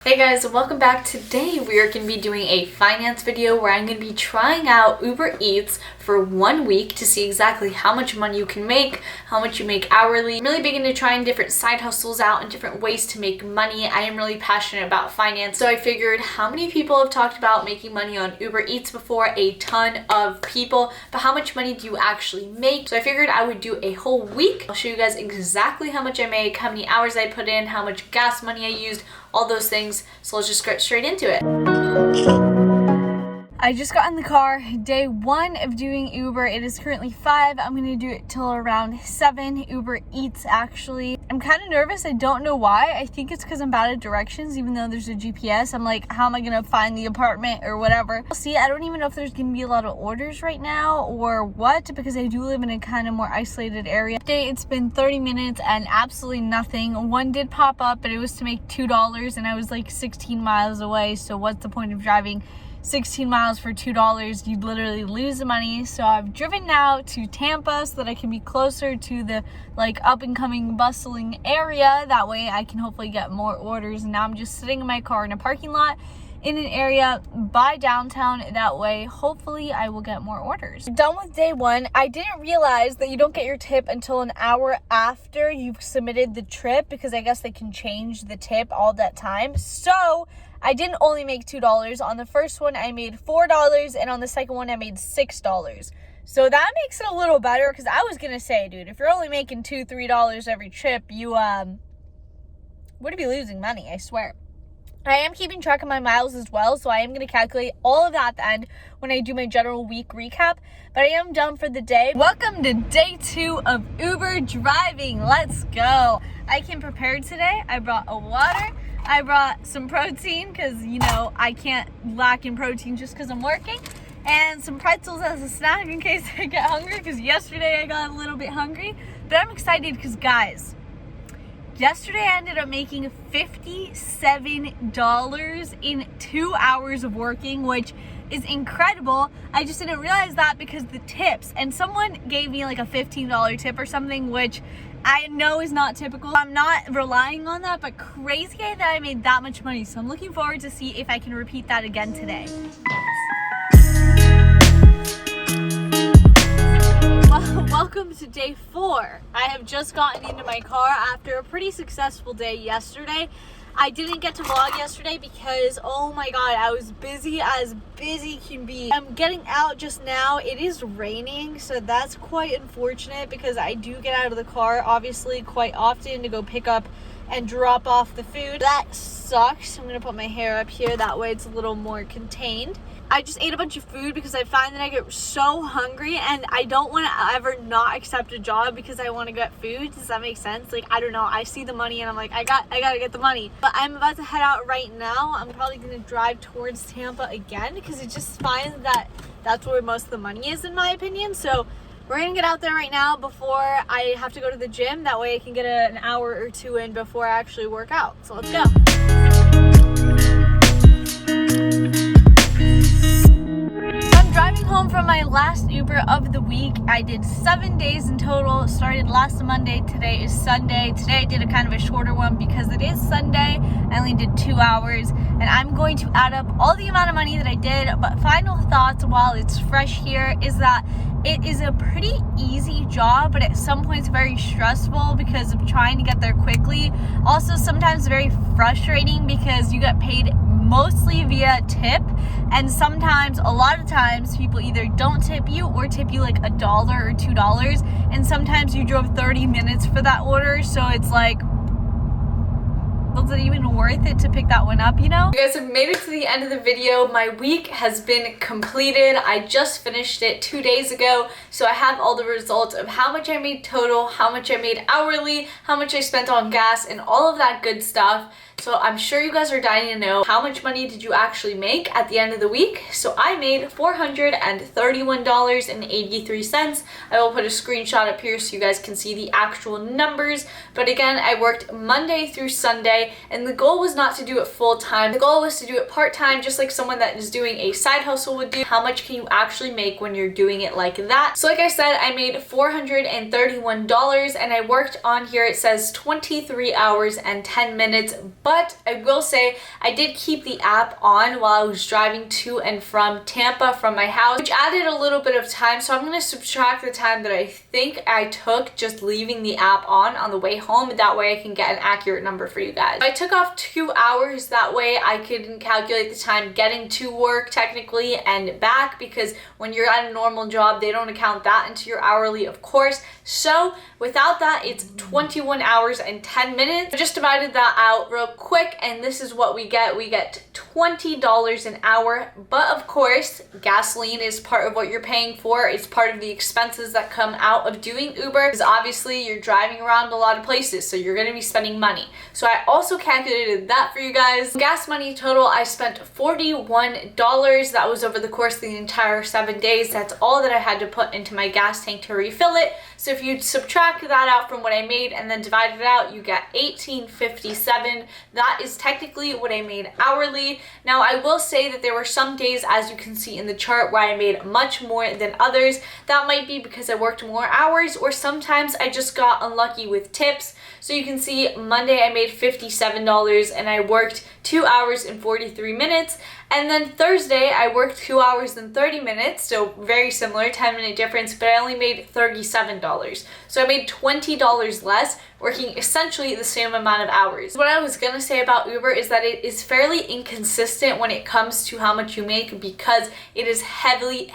Hey guys, welcome back. Today we are going to be doing a finance video where I'm going to be trying out UberEATS for 1 week to see exactly how much money you can make, how much you make hourly. I'm really big into trying different side hustles out and different ways to make money. I am really passionate about finance, so I figured how many people have talked about making money on UberEATS before? A ton of people, but how much money do you actually make? So I figured I would do a whole week. I'll show you guys exactly how much I make, how many hours I put in, how much gas money I used, all those things. So let's just get straight into it. I just got in the car, day one of doing Uber. It is currently 5. I'm gonna do it till around 7. UberEATS actually. I'm kind of nervous. I don't know why. I think it's because I'm bad at directions, even though there's a GPS. I'm like, how am I gonna find the apartment or whatever? See, I don't even know if there's gonna be a lot of orders right now or what, because I do live in a kind of more isolated area. Today it's been 30 minutes and absolutely nothing. One did pop up, but it was to make $2 and I was like 16 miles away. So what's the point of driving 16 miles for $2? You'd literally lose the money. So I've driven now to Tampa so that I can be closer to the up and coming bustling area. That way I can hopefully get more orders. And now I'm just sitting in my car in a parking lot in an area by downtown. That way hopefully I will get more orders. Done with day one. I didn't realize that you don't get your tip until an hour after you've submitted the trip, because I guess they can change the tip all that time. So I didn't only make $2. On the first one, I made $4, and on the second one, I made $6. So that makes it a little better, because I was going to say, dude, if you're only making $2, $3 every trip, you would be losing money, I swear. I am keeping track of my miles as well, so I am going to calculate all of that at the end when I do my general week recap. But I am done for the day. Welcome to day 2 of Uber driving. Let's go. I came prepared today. I brought a water. I brought some protein because, I can't lack in protein just because I'm working. And some pretzels as a snack in case I get hungry, because yesterday I got a little bit hungry. But I'm excited because, guys, yesterday I ended up making $57 in 2 hours of working, which is incredible. I just didn't realize that because the tips. And someone gave me like a $15 tip or something, which I know is not typical. I'm not relying on that, but crazy that I made that much money. So I'm looking forward to see if I can repeat that again today. Welcome to day 4. I have just gotten into my car after a pretty successful day yesterday. I didn't get to vlog yesterday because, oh my god, I was busy as busy can be. I'm getting out just now. It is raining, so that's quite unfortunate because I do get out of the car, obviously, quite often to go pick up and drop off the food. That sucks. I'm gonna put my hair up here, that way it's a little more contained. I just ate a bunch of food because I find that I get so hungry and I don't want to ever not accept a job because I want to get food. Does that make sense? I don't know. I see the money and I'm like, I gotta get the money. But I'm about to head out right now. I'm probably going to drive towards Tampa again because it just finds that that's where most of the money is, in my opinion. So we're going to get out there right now before I have to go to the gym. That way I can get an hour or 2 in before I actually work out. So let's go. Driving home from my last Uber of the week. I did 7 days in total. Started last Monday. Today is Sunday. Today I did a kind of a shorter one because it is Sunday. I only did 2 hours, and I'm going to add up all the amount of money that I did. But final thoughts while it's fresh here is that it is a pretty easy job, but at some points very stressful because of trying to get there quickly. Also sometimes very frustrating because you get paid mostly via tip, and sometimes, a lot of times, people either don't tip you or tip you like $1 or $2, and sometimes you drove 30 minutes for that order, so it's like, was it even worth it to pick that one up, You guys have made it to the end of the video. My week has been completed. I just finished it 2 days ago, so I have all the results of how much I made total, how much I made hourly, how much I spent on gas, and all of that good stuff. So I'm sure you guys are dying to know, how much money did you actually make at the end of the week? So I made $431.83. I will put a screenshot up here so you guys can see the actual numbers. But again, I worked Monday through Sunday, and the goal was not to do it full time. The goal was to do it part time, just like someone that is doing a side hustle would do. How much can you actually make when you're doing it like that? So like I said, I made $431, and I worked on here, it says 23 hours and 10 minutes, but but I will say I did keep the app on while I was driving to and from Tampa from my house, which added a little bit of time. So I'm going to subtract the time that I think I took just leaving the app on the way home. That way I can get an accurate number for you guys. I took off 2 hours. That way I could calculate the time getting to work technically and back, because when you're at a normal job, they don't account that into your hourly, of course. So without that, it's 21 hours and 10 minutes. I just divided that out real quick, and this is what we get. We get $20 an hour, but of course, gasoline is part of what you're paying for. It's part of the expenses that come out of doing Uber, because obviously you're driving around a lot of places, so you're gonna be spending money. So I also calculated that for you guys. Gas money total, I spent $41. That was over the course of the entire 7 days. That's all that I had to put into my gas tank to refill it. So if you subtract that out from what I made and then divide it out, you get $18.57. That is technically what I made hourly. Now I will say that there were some days, as you can see in the chart, where I made much more than others. That might be because I worked more hours, or sometimes I just got unlucky with tips. So you can see Monday I made $57 and I worked 2 hours and 43 minutes. And then Thursday I worked 2 hours and 30 minutes, so very similar, 10-minute difference, but I only made $37. So I made $20 less, working essentially the same amount of hours. What I was gonna say about Uber is that it is fairly inconsistent when it comes to how much you make, because it is heavily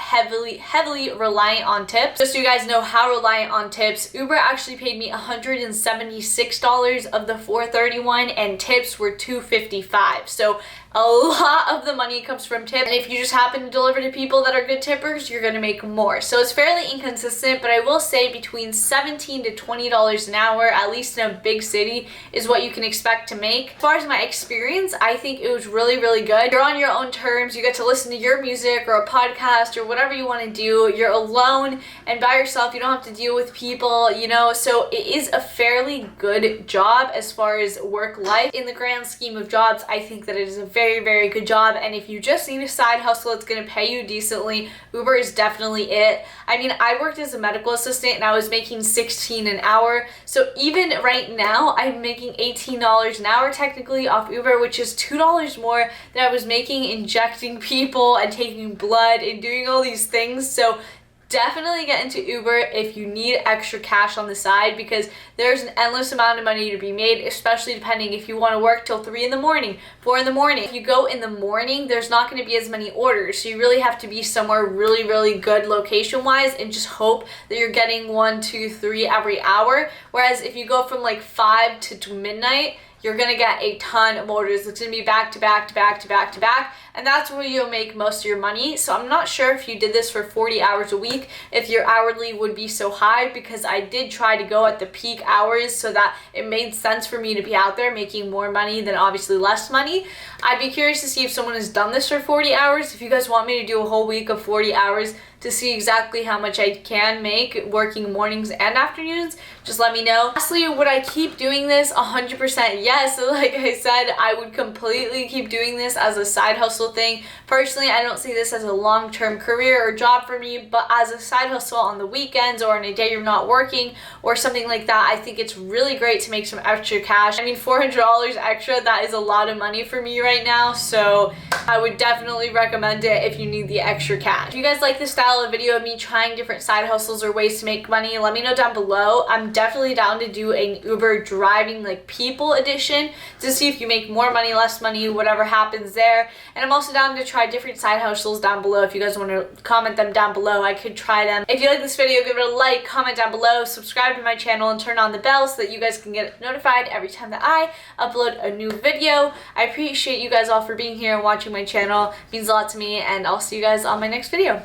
reliant on tips. Just so you guys know how reliant on tips, Uber actually paid me $176 of the $431, and tips were $255. So a lot of the money comes from tips, and if you just happen to deliver to people that are good tippers, you're gonna make more. So it's fairly inconsistent, but I will say between $17 to $20 an hour, at least in a big city, is what you can expect to make. As far as my experience, I think it was really good. You're on your own terms, you get to listen to your music or a podcast or whatever you want to do. You're alone and by yourself, you don't have to deal with people, you know, so it is a fairly good job as far as work life. In the grand scheme of jobs, I think that it is a very good job, and if you just need a side hustle that's going to pay you decently, Uber is definitely it. I mean, I worked as a medical assistant and I was making $16 an hour, so even right now I'm making $18 an hour technically off Uber, which is $2 more than I was making injecting people and taking blood and doing all these things. So definitely get into Uber if you need extra cash on the side, because there's an endless amount of money to be made, especially depending if you want to work till 3 in the morning, 4 in the morning. If you go in the morning, there's not going to be as many orders, so you really have to be somewhere really good location wise and just hope that you're getting 1, 2, 3 every hour. Whereas if you go from like 5 to midnight, you're gonna get a ton of orders. It's gonna be back to back, and that's where you'll make most of your money. So I'm not sure if you did this for 40 hours a week, if your hourly would be so high, because I did try to go at the peak hours so that it made sense for me to be out there making more money than obviously less money. I'd be curious to see if someone has done this for 40 hours. If you guys want me to do a whole week of 40 hours to see exactly how much I can make working mornings and afternoons, just let me know. Lastly, would I keep doing this? 100% yes. Like I said, I would completely keep doing this as a side hustle thing. Personally, I don't see this as a long-term career or job for me, but as a side hustle on the weekends or on a day you're not working or something like that, I think it's really great to make some extra cash. I mean, $400 extra, that is a lot of money for me right now, so I would definitely recommend it if you need the extra cash. If you guys like this style of video of me trying different side hustles or ways to make money, let me know down below. I'm definitely down to do an Uber driving like people edition to see if you make more money, less money, whatever happens there. And I'm also down to try different side hustles down below. If you guys want to comment them down below, I could try them. If you like this video, give it a like, comment down below, subscribe to my channel, and turn on the bell so that you guys can get notified every time that I upload a new video. I appreciate you guys all for being here and watching my channel. It means a lot to me, and I'll see you guys on my next video.